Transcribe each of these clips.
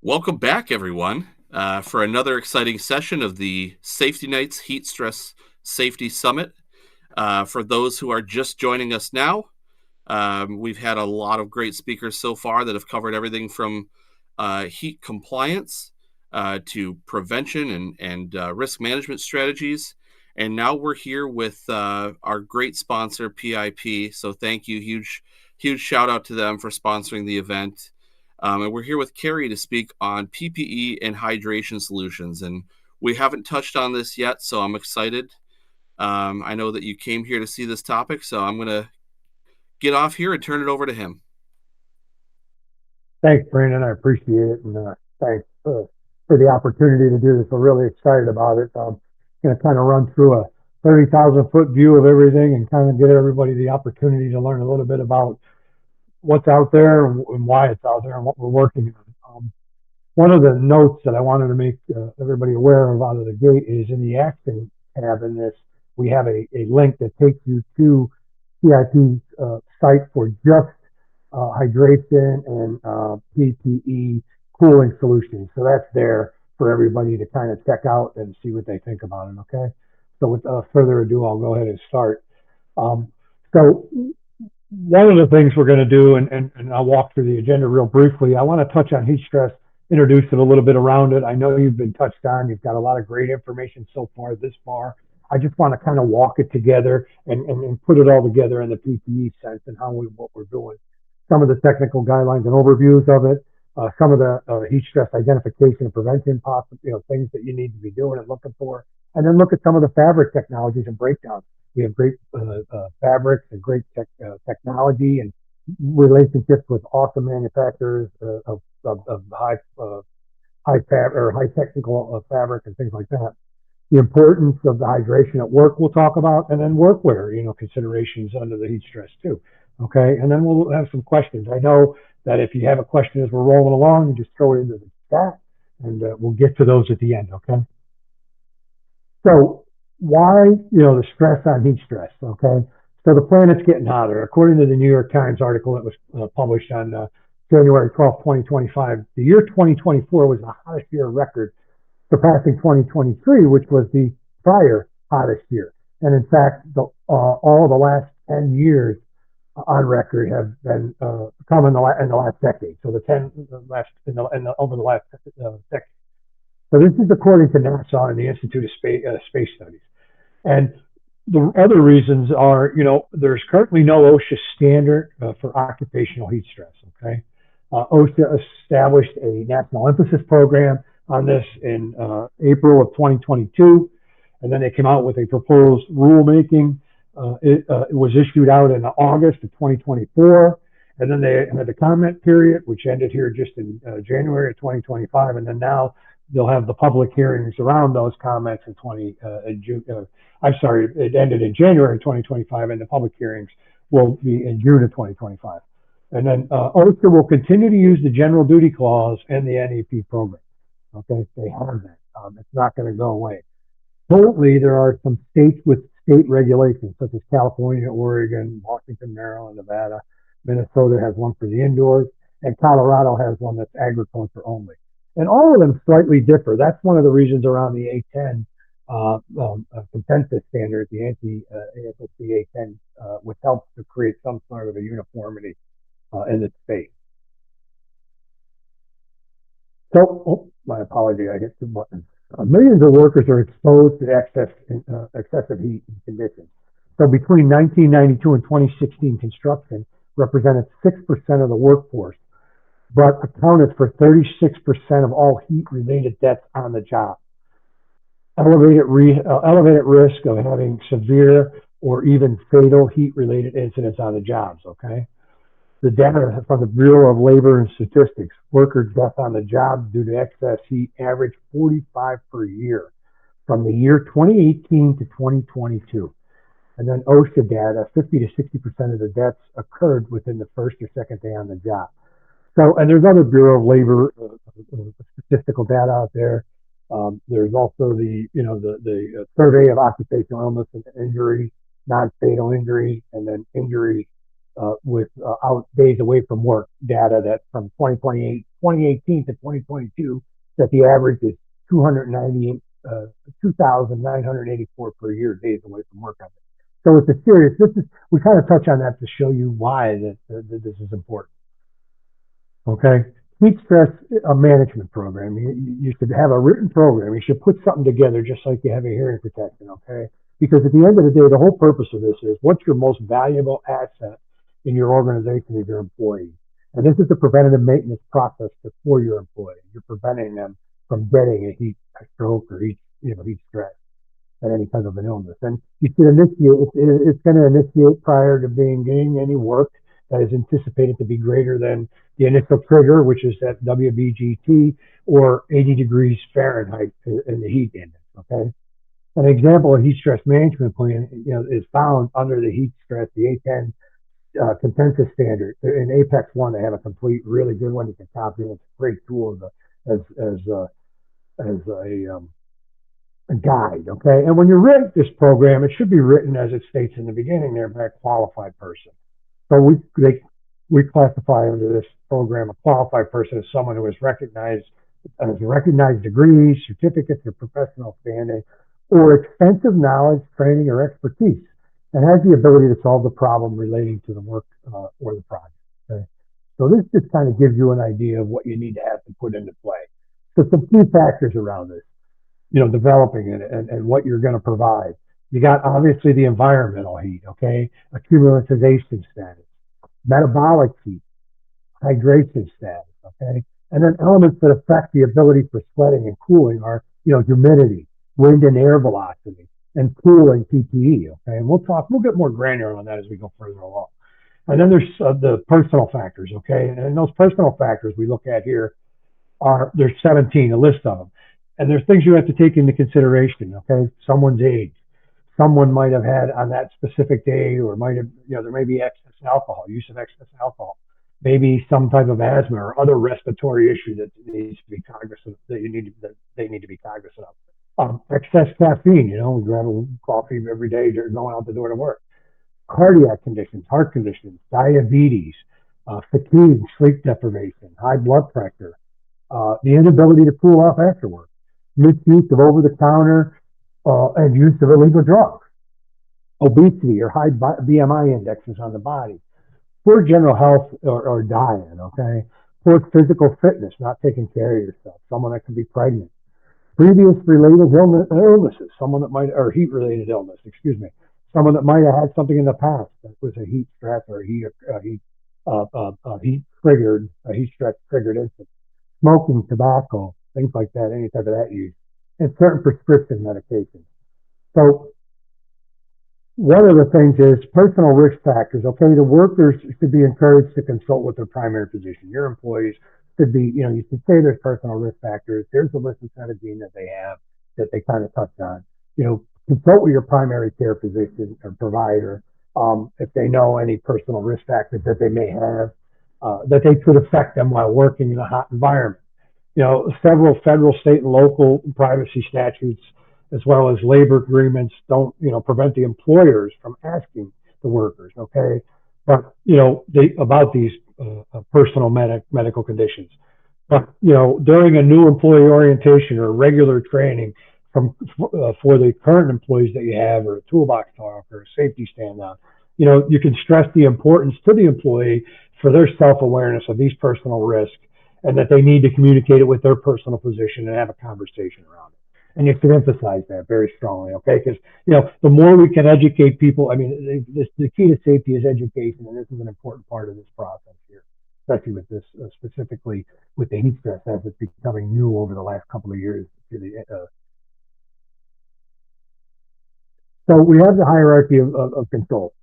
Welcome back, everyone, for another exciting session of the Safety Nights Heat Stress Safety Summit. For those who are just joining us now, we've had a lot of great speakers so far that have covered everything from heat compliance to prevention and risk management strategies. And now we're here with our great sponsor, PIP. So thank you. Huge shout out to them for sponsoring the event. And we're here with Carrie to speak on PPE and hydration solutions. And we haven't touched on this yet, so I'm excited. I know that you came here to see this topic, so I'm going to get off here and turn it over to him. Thanks, Brandon. I appreciate it. And thanks for the opportunity to do this. We're really excited about it. I'm going to kind of run through a 30,000 foot view of everything and kind of give everybody the opportunity to learn a little bit about what's out there and why it's out there and what we're working on. One of the notes that I wanted to make everybody aware of out of the gate is in the action tab in this, we have a link that takes you to CIP's site for just hydration and PPE cooling solutions. So that's there for everybody to kind of check out and see what they think about it. Okay. So with further ado, I'll go ahead and start. So one of the things we're going to do, and I'll walk through the agenda real briefly. I want to touch on heat stress, introduce it a little bit around it. I know you've been touched on. You've got a lot of great information so far this far. I just want to kind of walk it together and put it all together in the PPE sense and what we're doing. Some of the technical guidelines and overviews of it, some of the heat stress identification and prevention, things that you need to be doing and looking for, and then look at some of the fabric technologies and breakdowns. We have great fabrics and great technology and relationships with awesome manufacturers of high technical fabric and things like that. The importance of the hydration at work we'll talk about, and then workwear, considerations under the heat stress too. Okay, and then we'll have some questions. I know that if you have a question as we're rolling along, you just throw it into the chat, and we'll get to those at the end. Okay. So why, the stress on heat stress? Okay. So the planet's getting hotter. According to the New York Times article that was published on January 12th, 2025, the year 2024 was the hottest year record, surpassing 2023, which was the prior hottest year. And in fact, all the last 10 years on record have been come in the last decade. So over the last decade. So this is according to NASA and the Institute of Space Studies. And the other reasons are, there's currently no OSHA standard for occupational heat stress. Okay, OSHA established a national emphasis program on this in April of 2022, and then they came out with a proposed rulemaking. It was issued out in August of 2024, and then they had the comment period, which ended here just in January of 2025, and then now they'll have the public hearings around those comments in June. It ended in January 2025, and the public hearings will be in June of 2025. And then OSHA will continue to use the general duty clause and the NEP program. Okay, they have that. It's not going to go away. Currently, there are some states with state regulations, such as California, Oregon, Washington, Maryland, Nevada. Minnesota has one for the indoors, and Colorado has one that's agriculture only. And all of them slightly differ. That's one of the reasons around the A10 consensus standard, the ASLC A10, which helps to create some sort of a uniformity in the space. So, my apology, I hit two buttons. Millions of workers are exposed to excessive heat conditions. So between 1992 and 2016, construction represented 6% of the workforce, but accounted for 36% of all heat-related deaths on the job. Elevated risk of having severe or even fatal heat-related incidents on the jobs, okay? The data from the Bureau of Labor and Statistics, worker death on the job due to excess heat averaged 45 per year from the year 2018 to 2022. And then OSHA data, 50 to 60% of the deaths occurred within the first or second day on the job. So, and there's other Bureau of Labor statistical data out there. There's also the survey of occupational illness and injury, non-fatal injury, and then injuries with days away from work data that from 2028, 2018 to 2022 that the average is 298, 2,984 per year days away from work on it. So it's a serious. We kind of touch on that to show you why that this is important. Okay. Heat stress management program. You should have a written program. You should put something together just like you have a hearing protection. Okay. Because at the end of the day, the whole purpose of this is what's your most valuable asset in your organization is your employee. And this is the preventative maintenance process for your employee. You're preventing them from getting a stroke or heat stress at any kind of an illness. And you should initiate, it's going to initiate prior to beginning any work that is anticipated to be greater than the initial trigger, which is that WBGT or 80 degrees Fahrenheit in the heat index. Okay. An example of heat stress management plan, is found under the heat stress, the A10 consensus standard. In Apex One, they have a complete, really good one you can copy. It's a great tool as a guide. Okay, and when you write this program, it should be written as it states in the beginning there by a qualified person. So we classify under this program a qualified person as someone who is recognized degrees, certificates, or professional standing, or extensive knowledge, training, or expertise, and has the ability to solve the problem relating to the work or the project. Okay? So this just kind of gives you an idea of what you need to have to put into play. So some key factors around this, developing it and what you're going to provide. You got obviously the environmental heat, okay, acclimatization status, metabolic heat, hydration status, okay, and then elements that affect the ability for sweating and cooling are, humidity, wind and air velocity, and cooling PPE, okay, and we'll get more granular on that as we go further along. And then there's the personal factors, okay, and those personal factors we look at here there's 17, a list of them. And there's things you have to take into consideration, okay? Someone's age. Someone might have had on that specific day, or might have, there may be excess alcohol, use of excess alcohol, maybe some type of asthma or other respiratory issue that needs to be cognizant, that they need to be cognizant of. Excess caffeine, we grab a coffee every day going out the door to work. Cardiac conditions, heart conditions, diabetes, fatigue, sleep deprivation, high blood pressure, the inability to cool off after work, misuse of over-the-counter and use of illegal drugs, obesity or high BMI indexes on the body, poor general health or diet, okay, poor physical fitness, not taking care of yourself, someone that can be pregnant, previous related illnesses, someone that might, or heat-related illness, someone that might have had something in the past that was a heat stress or a heat stress triggered incident, smoking, tobacco, things like that, any type of that use, and certain prescription medications. So one of the things is personal risk factors. Okay, the workers should be encouraged to consult with their primary physician. Your employees should be, you should say there's personal risk factors. There's a list of 17 that they have that they kind of touched on. Consult with your primary care physician or provider if they know any personal risk factors that they may have that they could affect them while working in a hot environment. Several federal, state, and local privacy statutes, as well as labor agreements, don't, prevent the employers from asking the workers, okay, but, about these personal medical conditions. But, during a new employee orientation or regular training for the current employees that you have, or a toolbox talk or a safety stand down, you can stress the importance to the employee for their self-awareness of these personal risks, and that they need to communicate it with their personal physician and have a conversation around it. And you should emphasize that very strongly, okay? Because, the more we can educate people, the key to safety is education, and this is an important part of this process here, especially with this, specifically with the heat stress as it's becoming new over the last couple of years. So we have the hierarchy of control.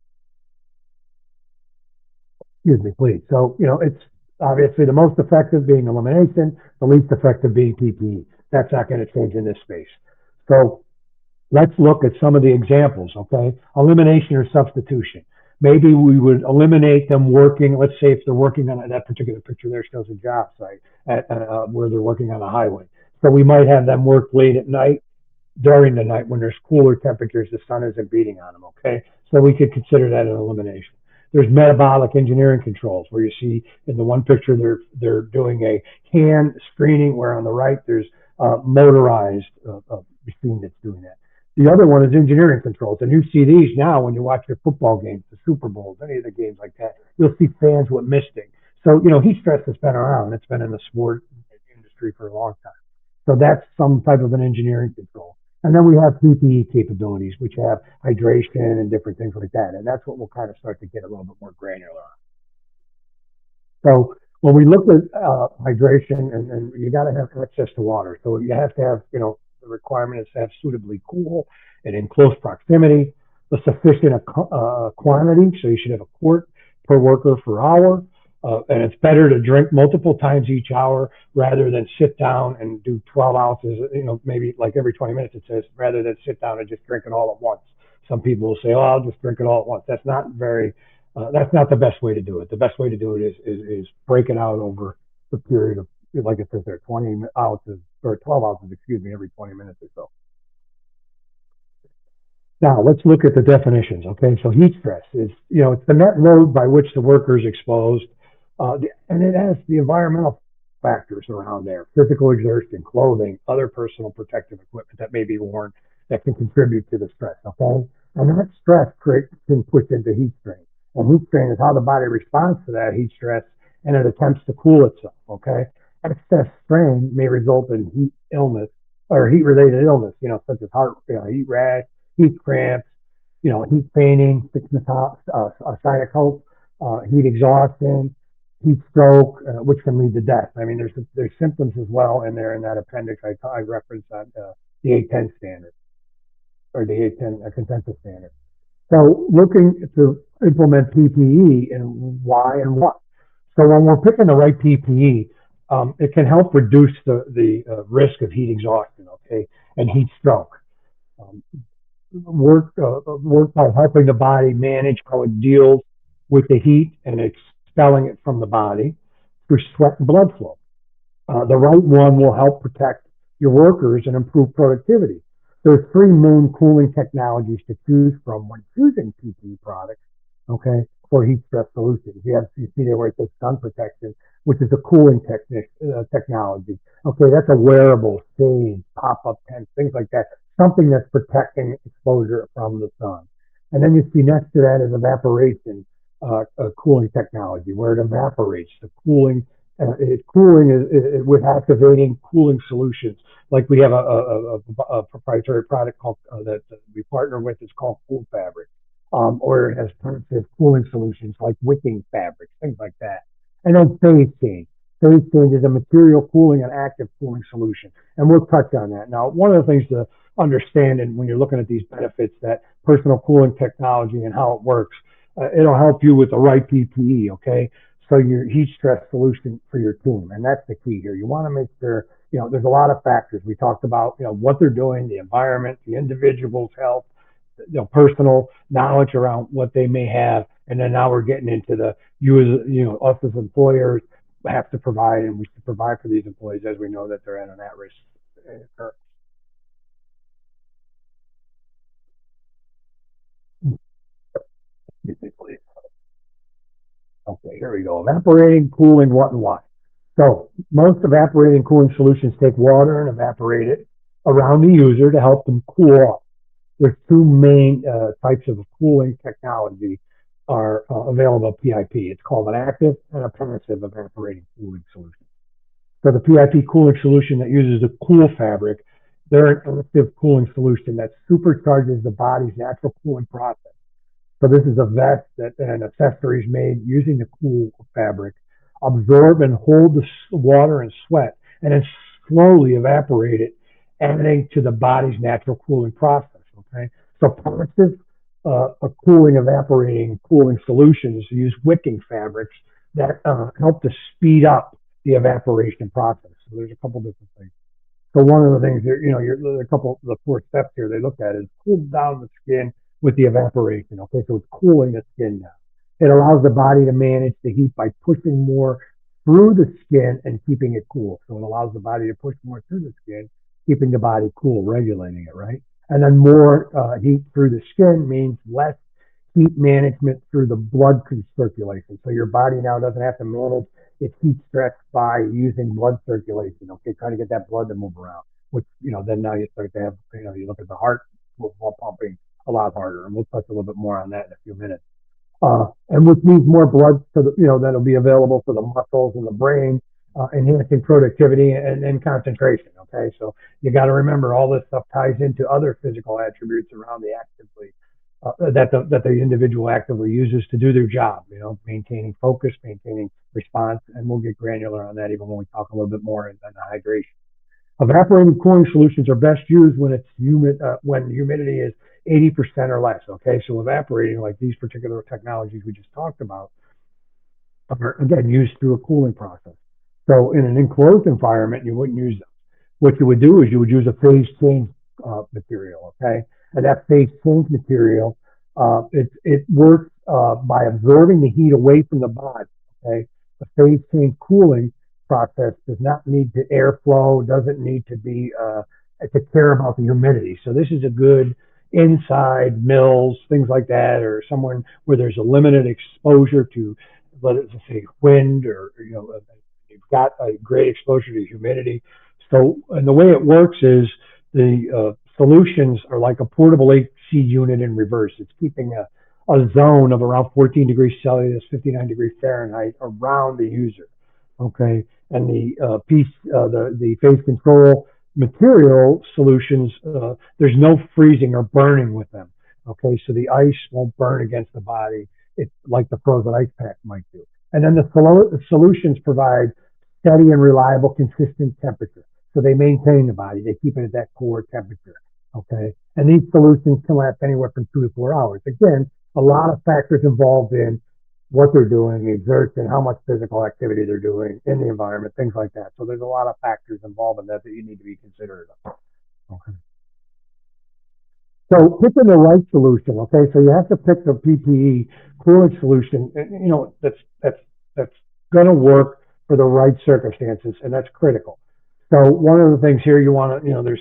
Excuse me, please. So, it's obviously the most effective being elimination, the least effective being PPE. That's not going to change in this space. So let's look at some of the examples, okay? Elimination or substitution. Maybe we would eliminate them working, let's say if they're working on that particular picture there shows a job site where they're working on a highway. So we might have them work late at night, during the night when there's cooler temperatures, the sun isn't beating on them, okay? So we could consider that an elimination. There's metabolic engineering controls where you see in the one picture they're doing a hand screening, where on the right there's motorized machine that's doing that. The other one is engineering controls, and you see these now when you watch your football games, the Super Bowls, any of the games like that. You'll see fans with misting. So heat stress has been around. It's been in the sport industry for a long time. So that's some type of an engineering control. And then we have PPE capabilities, which have hydration and different things like that. And that's what we'll kind of start to get a little bit more granular on. So when we look at hydration, and you got to have access to water. So you have to have, the requirement is to have suitably cool and in close proximity, a sufficient quantity. So you should have a quart per worker per hour. And it's better to drink multiple times each hour rather than sit down and do 12 ounces, maybe like every 20 minutes it says, rather than sit down and just drink it all at once. Some people will say, oh, I'll just drink it all at once. That's not the best way to do it. The best way to do it is break it out over the period of, like it says there, 20 ounces or 12 ounces, excuse me, every 20 minutes or so. Now let's look at the definitions. Okay, so heat stress is, it's the net load by which the worker is exposed, and it has the environmental factors around there: physical exertion, clothing, other personal protective equipment that may be worn that can contribute to the stress. Okay, and that stress can push into heat strain, and heat strain is how the body responds to that heat stress, and it attempts to cool itself. Okay, excess strain may result in heat illness or heat-related illness, such as heat rash, heat cramps, heat fainting, cytochrome, heat exhaustion, heat stroke, which can lead to death. I mean, there's symptoms as well in there in that appendix I referenced on the 810 standard or the 810 consensus standard. So looking to implement PPE and why and what. So when we're picking the right PPE, it can help reduce the risk of heat exhaustion, okay, and heat stroke. Um, work by helping the body manage how it deals with the heat and expelling it from the body through sweat and blood flow. The right one will help protect your workers and improve productivity. There's three main cooling technologies to choose from when choosing PPE products, okay, for heat stress solutions. You see there where it says sun protection, which is a cooling technology. Okay, that's a wearable, shade, pop-up tent, things like that. Something that's protecting exposure from the sun. And then you see next to that is evaporation cooling technology, where it evaporates. The cooling is with activating cooling solutions. Like we have a proprietary product called that we partner with. It's called Cool Fabric, or it has passive cooling solutions like wicking fabrics, things like that. And then phase change. Phase change is a material cooling and active cooling solution, and we'll touch on that. Now, one of the things to understand, and when you're looking at these benefits, that personal cooling technology and how it works, it'll help you with the right PPE. Okay, so your heat stress solution for your team, and that's the key here. You want to make sure, there's a lot of factors. We talked about, what they're doing, the environment, the individual's health, personal knowledge around what they may have, and then now we're getting into us as employers have to provide, and we should provide for these employees as we know that they're at an at-risk curve. Okay, here we go. Evaporating, cooling, what and why. So most evaporating cooling solutions take water and evaporate it around the user to help them cool off. There's two main types of cooling technology are available at PIP. It's called an active and a passive evaporating cooling solution. So the PIP cooling solution that uses the cool fabric, they're an active cooling solution that supercharges the body's natural cooling process. So this is a vest and accessories made using the cool fabric, absorb and hold the water and sweat, and then slowly evaporate it, adding to the body's natural cooling process. Okay, so passive evaporating cooling solutions use wicking fabrics that help to speed up the evaporation process. So there's a couple different things. So one of the things, the four steps here they look at is cool down the skin with the evaporation. Okay, so it's cooling the skin down. It allows the body to manage the heat by pushing more through the skin and keeping it cool. So it allows the body to push more through the skin, keeping the body cool, regulating it, right? And then more heat through the skin means less heat management through the blood circulation. So your body now doesn't have to manage its heat stress by using blood circulation, okay, trying to get that blood to move around, which, then now you start to have, you look at the heart pumping a lot harder, and we'll touch a little bit more on that in a few minutes. And which means more blood for the, that'll be available for the muscles and the brain, enhancing productivity and concentration. Okay, so you got to remember all this stuff ties into other physical attributes around the actively that the individual actively uses to do their job. Maintaining focus, maintaining response, and we'll get granular on that even when we talk a little bit more in hydration. Evaporating cooling solutions are best used when it's humid, when humidity is 80% or less. Okay, so evaporating, like these particular technologies we just talked about, are again used through a cooling process. So in an enclosed environment, you wouldn't use them. What you would do is you would use a phase change material. Okay, and that phase change material, it works by absorbing the heat away from the body. Okay, the phase change cooling process does not need to airflow, doesn't need to be to care about the humidity. So this is a good inside mills, things like that, or someone where there's a limited exposure to, let's say, wind, or you've got a great exposure to humidity. So, and the way it works is the solutions are like a portable AC unit in reverse. It's keeping a zone of around 14 degrees Celsius, 59 degrees Fahrenheit around the user. Okay, and the phase control material solutions, there's no freezing or burning with them. Okay, so the ice won't burn against the body. It's like the frozen ice pack might do. And then the solutions provide steady and reliable, consistent temperature. So they maintain the body. They keep it at that core temperature. Okay, and these solutions can last anywhere from 2 to 4 hours. Again, a lot of factors involved in what they're doing, the exertion, how much physical activity they're doing in the environment, things like that. So there's a lot of factors involved in that you need to be considerate of. Okay. So picking the right solution, okay, so you have to pick the PPE cooling solution, that's going to work for the right circumstances, and that's critical. So one of the things here you want to, there's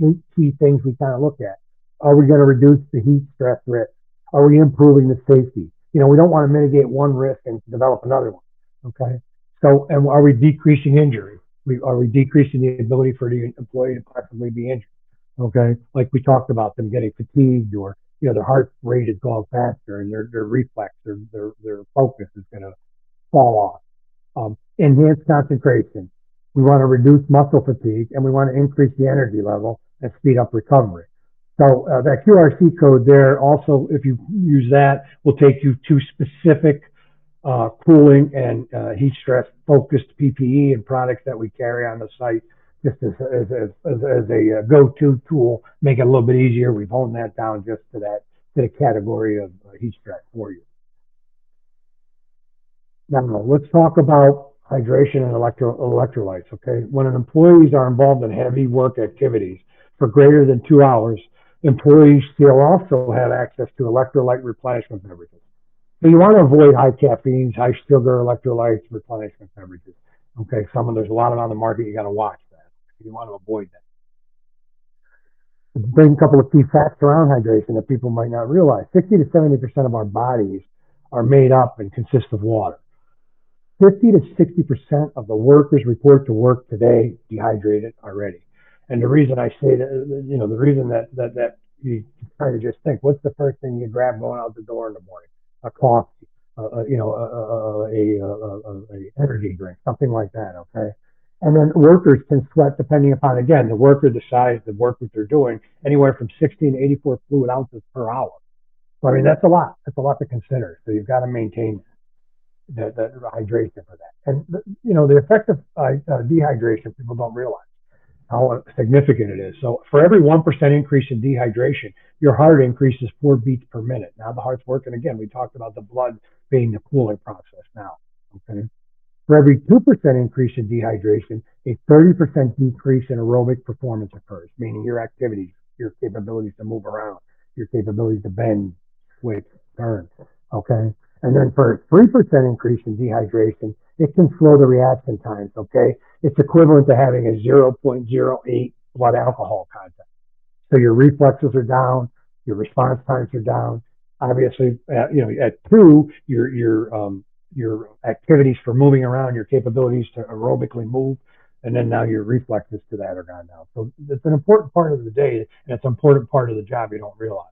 8 key things we kind of look at. Are we going to reduce the heat stress risk? Are we improving the safety? We don't want to mitigate one risk and develop another one. Okay. So, and are we decreasing injury? Are we decreasing the ability for the employee to possibly be injured? Okay. Like we talked about, them getting fatigued, or, their heart rate is going faster, and their reflex, their focus is going to fall off. Enhanced concentration. We want to reduce muscle fatigue, and we want to increase the energy level and speed up recovery. So that QRC code there also, if you use that, will take you to specific cooling and heat stress focused PPE and products that we carry on the site, just as a go-to tool, make it a little bit easier. We've honed that down just to the category of heat stress for you. Now let's talk about hydration and electrolytes. Okay, when employees are involved in heavy work activities for greater than 2 hours, employees still also have access to electrolyte replenishment beverages. So you want to avoid high caffeine, high sugar electrolytes replenishment beverages. Okay, there's a lot of on the market. You got to watch that. You want to avoid that. Bring a couple of key facts around hydration that people might not realize. 60 to 70% of our bodies are made up and consist of water. 50 to 60% of the workers report to work today dehydrated already. And the reason I say that, the reason that you kind of just think, what's the first thing you grab going out the door in the morning? A coffee, a energy drink, something like that. Okay. And then workers can sweat, depending upon, again, the worker, the size, the work that they're doing, anywhere from 16 to 84 fluid ounces per hour. So, I mean, that's a lot. That's a lot to consider. So you've got to maintain that hydration for that. And, the effect of dehydration, people don't realize how significant it is. So for every 1% increase in dehydration, your heart increases 4 beats per minute. Now the heart's working again. We talked about the blood being the cooling process now. Okay. For every 2% increase in dehydration, a 30% decrease in aerobic performance occurs, meaning your activities, your capabilities to move around, your capabilities to bend, switch, turn. Okay. And then for a 3% increase in dehydration, it can slow the reaction times. Okay. It's equivalent to having a 0.08 blood alcohol content. So your reflexes are down, your response times are down. Obviously, at two, your activities for moving around, your capabilities to aerobically move, and then now your reflexes to that are gone down. So it's an important part of the day, and it's an important part of the job you don't realize.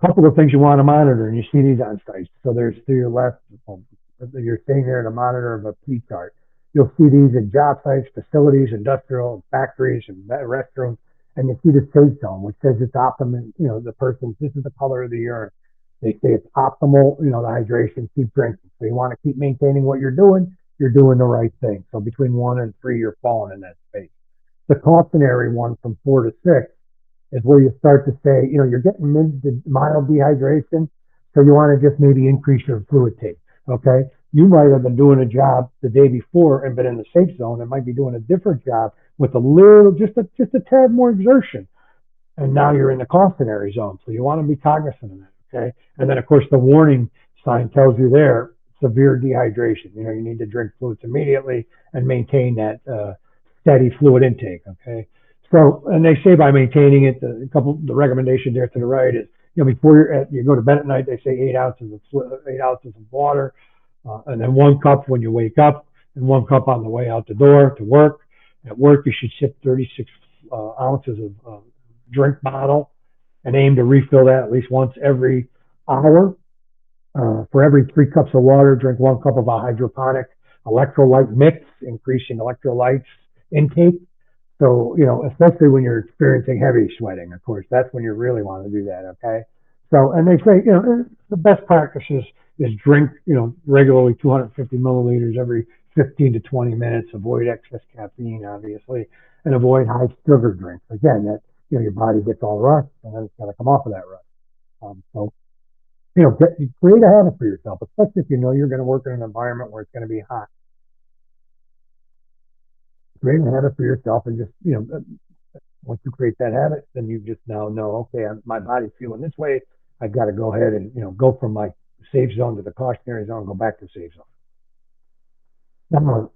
A couple of things you want to monitor, and you see these on sites. So there's to your left, you're sitting there in a monitor of a P chart. You'll see these in job sites, facilities, industrial, factories, and restrooms, and you see the safe zone, which says it's optimum. The person's, this is the color of the urine. They say it's optimal, the hydration, keep drinking. So you want to keep maintaining what you're doing the right thing. So between 1 and 3, you're falling in that space. The cautionary one from 4 to 6 is where you start to say, you're getting mid to mild dehydration, so you want to just maybe increase your fluid take. Okay, you might have been doing a job the day before and been in the safe zone, and might be doing a different job with a little, just a tad more exertion, and now you're in the cautionary zone. So you want to be cognizant of that. Okay, and then of course the warning sign tells you there severe dehydration. You need to drink fluids immediately and maintain that steady fluid intake. Okay, so and they say by maintaining it, the recommendation there to the right is before you go to bed at night, they say 8 ounces of water, and then 1 cup when you wake up, and 1 cup on the way out the door to work. At work, you should sip 36 ounces of drink bottle and aim to refill that at least once every hour. For every 3 cups of water, drink 1 cup of a hydroponic electrolyte mix, increasing electrolytes intake. So, especially when you're experiencing heavy sweating, of course, that's when you really want to do that. Okay. So, and they say, the best practices is drink, regularly 250 milliliters every 15 to 20 minutes, avoid excess caffeine, obviously, and avoid high sugar drinks. Again, that, your body gets all rushed and then it's got to come off of that rush. So, create a habit for yourself, especially if you're going to work in an environment where it's going to be hot. Create a habit for yourself and just, once you create that habit, then you just now know, okay, my body's feeling this way. I've got to go ahead and, go from my safe zone to the cautionary zone, go back to safe zone. Now,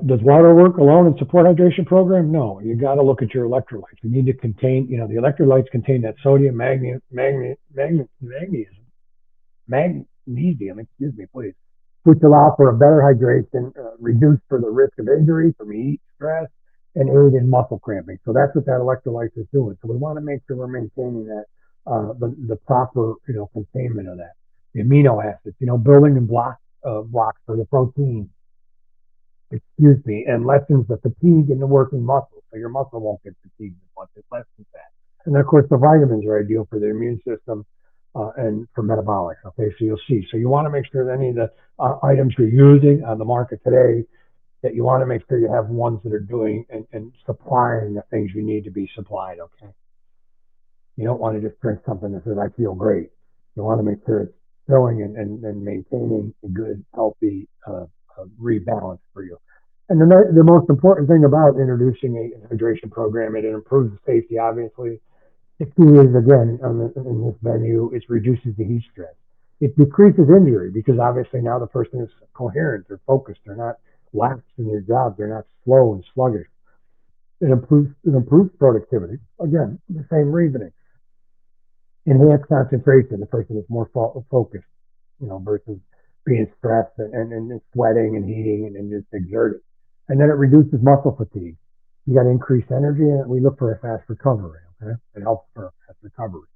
does water work alone in support hydration program? No, you got to look at your electrolytes. You need to contain, the electrolytes contain that sodium, magnesium, excuse me, please, which allow for a better hydration, reduce for the risk of injury from heat, stress, and aid in muscle cramping. So that's what that electrolyte is doing. So we want to make sure we're maintaining that, the proper, containment of that. The amino acids, building and blocks for the protein, and lessens the fatigue in the working muscle. So your muscle won't get fatigued as much. It lessens that. And then, of course, the vitamins are ideal for the immune system and for metabolics. Okay, so you'll see. So you want to make sure that any of the items you're using on the market today, that you want to make sure you have ones that are doing and supplying the things you need to be supplied. Okay, you don't want to just drink something that says I feel great. You want to make sure it's filling and maintaining a good, healthy rebalance for you. And the most important thing about introducing a hydration program, it improves the safety, obviously. The key is, again, in this venue, it reduces the heat stress. It decreases injury because obviously now the person is coherent, they're focused, they're not lax in their job, they're not slow and sluggish. It improves productivity. Again, the same reasoning. Enhanced concentration, the person is more focused, versus being stressed and sweating and heating and just exerting. And then it reduces muscle fatigue. You got increased energy, and we look for a fast recovery. Okay, it helps for a fast recovery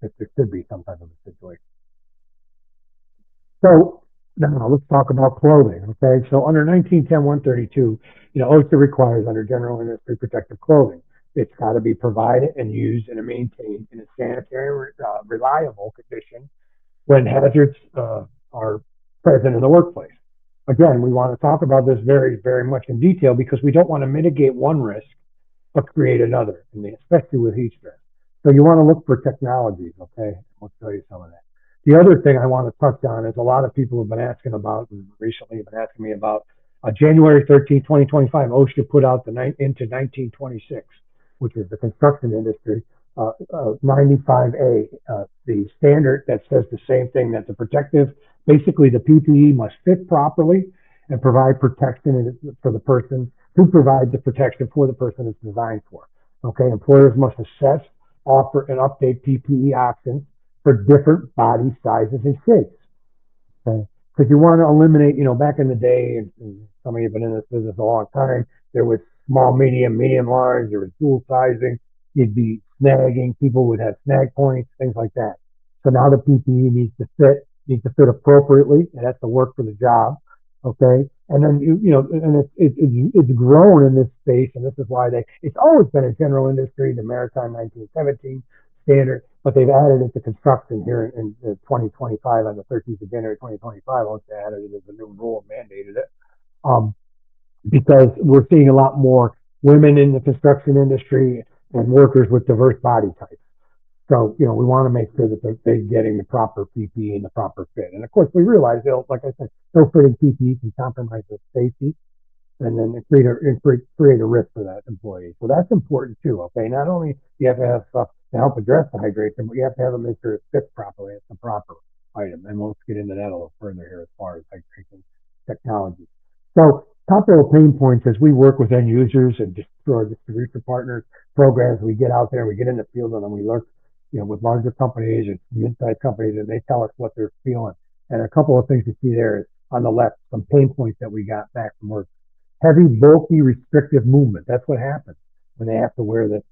if there should be some type of a situation. So now let's talk about clothing. Okay, so under 1910-132, OSHA requires under general industry protective clothing. It's got to be provided and used and maintained in a sanitary, reliable condition when hazards are present in the workplace. Again, we want to talk about this very, very much in detail because we don't want to mitigate one risk but create another, especially with heat stress. So you want to look for technologies, okay? I'll show you some of that. The other thing I want to touch on is a lot of people have been asking about, and recently have been asking me about, January 13, 2025, OSHA put out into 1926, which is the construction industry, 95A, the standard that says the same thing, that the protective, basically the PPE must fit properly and provide protection for the person, to provide the protection for the person it's designed for. Okay, employers must assess, offer, and update PPE options for different body sizes and shapes. Okay. Because you want to eliminate, back in the day, and some of you have been in this business a long time, there was small, medium, large, there was dual sizing. You'd be snagging, people would have snag points, things like that. So now the PPE needs to fit appropriately. It has to work for the job. Okay. And then, and it's grown in this space, and this is why it's always been a general industry, the maritime 1917 standard, but they've added it to construction here in 2025 on the 13th of January 2025. Once they added it as a new rule and mandated it, um, because we're seeing a lot more women in the construction industry and workers with diverse body types. So, we want to make sure that they're getting the proper PPE and the proper fit. And of course, we realize like I said, ill-fitting PPE can compromise the safety and then create a risk for that employee. So that's important too. Okay, not only do you have to have stuff to help address the hydration, but you have to have them make sure it fits properly. It's the proper item, and we'll get into that a little further here as far as hydration technology. So, popular pain points as we work with end users and just through our distribution partners programs, we get out there, we get in the field, and then we learn, with larger companies and mid-sized companies, and they tell us what they're feeling. And a couple of things you see there is on the left, some pain points that we got back from work. Heavy, bulky, restrictive movement. That's what happens when they have to wear this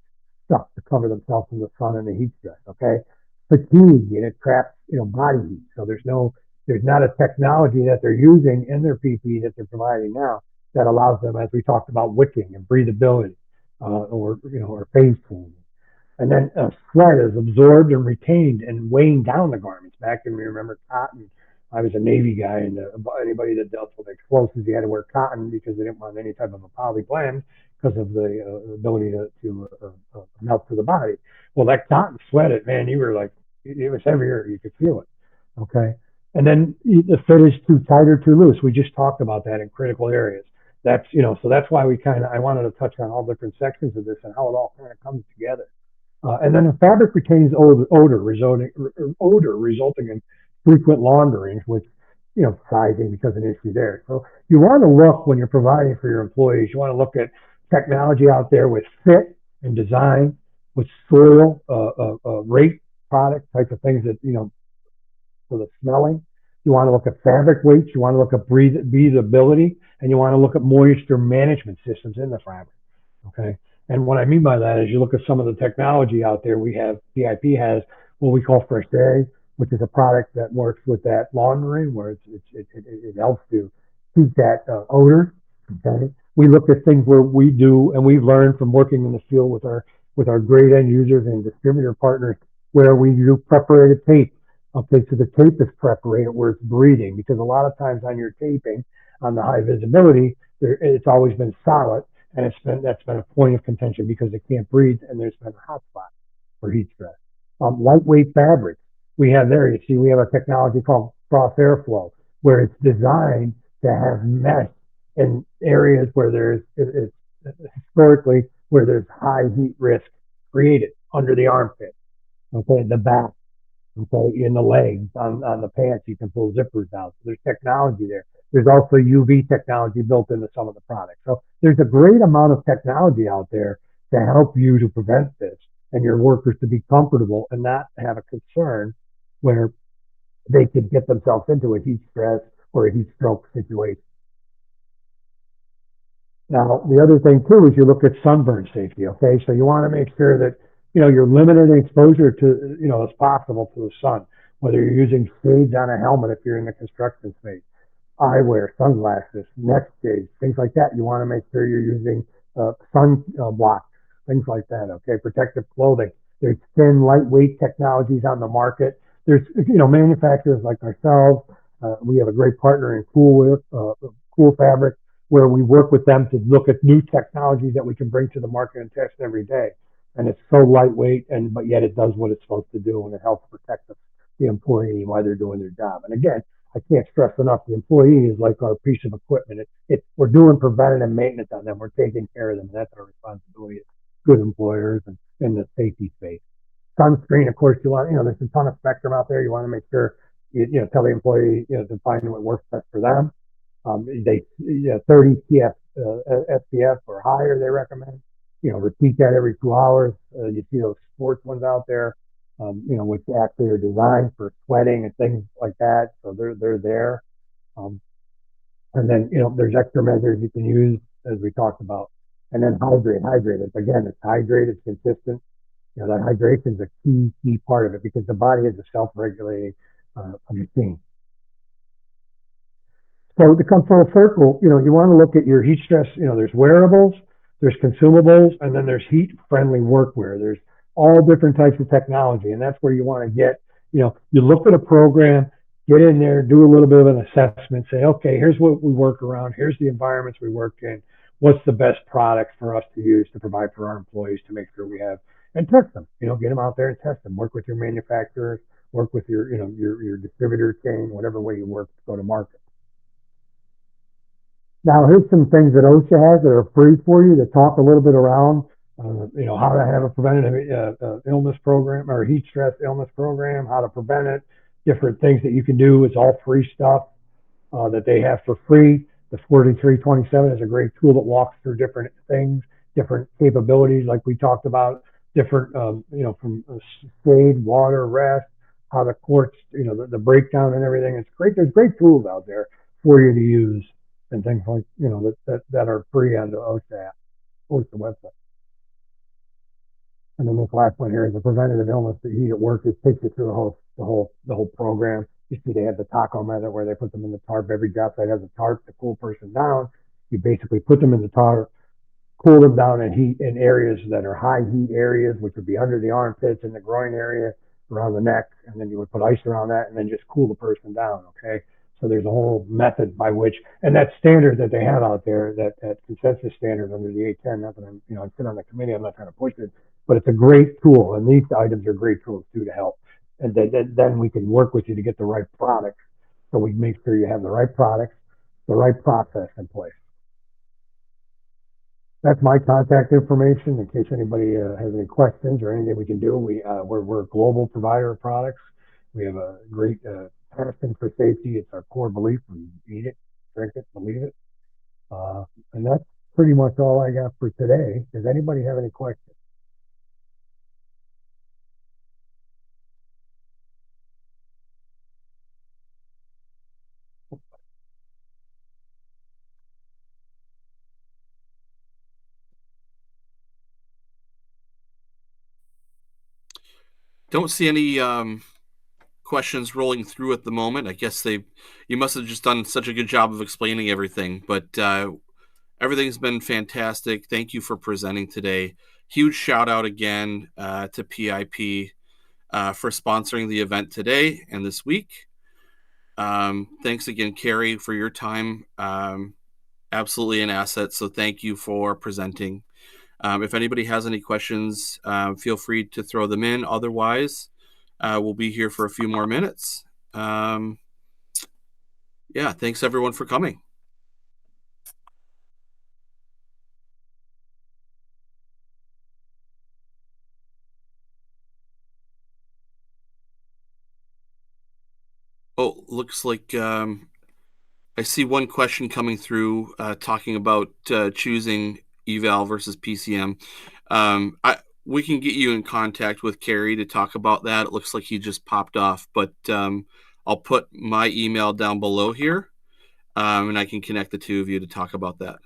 stuff to cover themselves from the sun and the heat stress. Okay, fatigue, and it traps body heat. So there's not a technology that they're using in their PPE that they're providing now that allows them, as we talked about, wicking and breathability, or phase change. And then sweat is absorbed and retained and weighing down the garments. Back in, we remember cotton. I was a Navy guy, and anybody that dealt with explosives, you had to wear cotton because they didn't want any type of a poly blend because of the ability to melt to the body. Well, that cotton sweated, man. You were like, it was heavier. You could feel it. Okay. And then the fit is too tight or too loose. We just talked about that in critical areas. So that's why I wanted to touch on all different sections of this and how it all kind of comes together. And then the fabric retains odor resulting in frequent launderings, which, sizing becomes an issue there. So you want to look when you're providing for your employees, you want to look at technology out there with fit and design, with soil, rate product type of things that, for the smelling. You want to look at fabric weights, you want to look at breathability, and you want to look at moisture management systems in the fabric. Okay. And what I mean by that is you look at some of the technology out there. PIP has what we call Fresh Day, which is a product that works with that laundering, where it helps to keep that odor. Okay. We look at things where we do, and we've learned from working in the field with our great end users and distributor partners, where we do preparated tape. Okay, so the tape is preparated where it's breathing, because a lot of times on your taping, on the high visibility, it's always been solid, and that's been a point of contention because it can't breathe, and there's been a hot spot for heat stress. Lightweight fabrics. We have a technology called cross airflow, where it's designed to have mesh in areas where it's historically where there's high heat risk created under the armpit, okay, the back, okay, in the legs, on the pants, you can pull zippers out. So there's technology there. There's also UV technology built into some of the products. So there's a great amount of technology out there to help you to prevent this and your workers to be comfortable and not have a concern where they could get themselves into a heat stress or a heat stroke situation. Now, the other thing too is you look at sunburn safety. Okay, so you want to make sure that you're limiting exposure to as possible to the sun. Whether you're using shades on a helmet if you're in the construction space, eyewear, sunglasses, neck shades, things like that. You want to make sure you're using sun blocks, things like that. Okay, protective clothing. There's thin, lightweight technologies on the market. There's manufacturers like ourselves. We have a great partner in Cool Fabric, where we work with them to look at new technologies that we can bring to the market and test every day. And it's so lightweight, but yet it does what it's supposed to do, and it helps protect the employee while they're doing their job. And again, I can't stress enough, the employee is like our piece of equipment. We're doing preventative maintenance on them. We're taking care of them. And that's our responsibility as good employers and in the safety space. Sunscreen, of course, there's a ton of spectrum out there. You want to make sure tell the employee to find what works best for them. 30 SPF or higher, they recommend. Repeat that every 2 hours. You see those sports ones out there. which actually are designed for sweating and things like that. So they're there. Um, and then, there's extra measures you can use as we talked about. And then hydrate. It's hydrated, it's consistent. That hydration is a key part of it because the body is a self-regulating machine. So to come full circle, you want to look at your heat stress. There's wearables, there's consumables, and then there's heat-friendly workwear. There's all different types of technology, and that's where you want to get. You look at a program, get in there, do a little bit of an assessment, say, okay, here's what we work around, here's the environments we work in, what's the best product for us to use to provide for our employees to make sure we have, and test them. Get them out there and test them. Work with your manufacturers, work with your distributor chain, whatever way you work to go to market. Now, here's some things that OSHA has that are free for you to talk a little bit around, how to have a preventative illness program or heat stress illness program, how to prevent it, different things that you can do. It's all free stuff that they have for free. The 4327 is a great tool that walks through different things, different capabilities, like we talked about, different, from shade, water, rest, how the courts, the breakdown and everything. It's great. There's great tools out there for you to use and things like, that are free on the OSHA website. And then this last one here is the preventative illness that heat at work. It takes you through the whole program. You see, they have the taco method where they put them in the tarp. Every job site has a tarp to cool person down. You basically put them in the tarp, cool them down in areas that are high heat areas, which would be under the armpits, in the groin area, around the neck, and then you would put ice around that and then just cool the person down. Okay. So there's a whole method by which, and that standard that they have out there, that consensus standard under the 810, not that I sit on the committee, I'm not trying to push it, but it's a great tool. And these items are great tools too to help. And then we can work with you to get the right products. So we make sure you have the right products, the right process in place. That's my contact information in case anybody has any questions or anything we can do. We're a global provider of products. We have a great passion for safety. It's our core belief. We eat it, drink it, believe it. And that's pretty much all I got for today. Does anybody have any questions? Don't see any questions rolling through at the moment. I guess you must have just done such a good job of explaining everything, but everything's been fantastic. Thank you for presenting today. Huge shout out again to PIP for sponsoring the event today and this week. Thanks again, Carrie, for your time. Absolutely an asset. So thank you for presenting. If anybody has any questions, feel free to throw them in. Otherwise, we'll be here for a few more minutes. Yeah, thanks everyone for coming. Oh, looks like I see one question coming through talking about choosing eval versus PCM. We can get you in contact with Carrie to talk about that. It looks like he just popped off, but I'll put my email down below here, and I can connect the two of you to talk about that.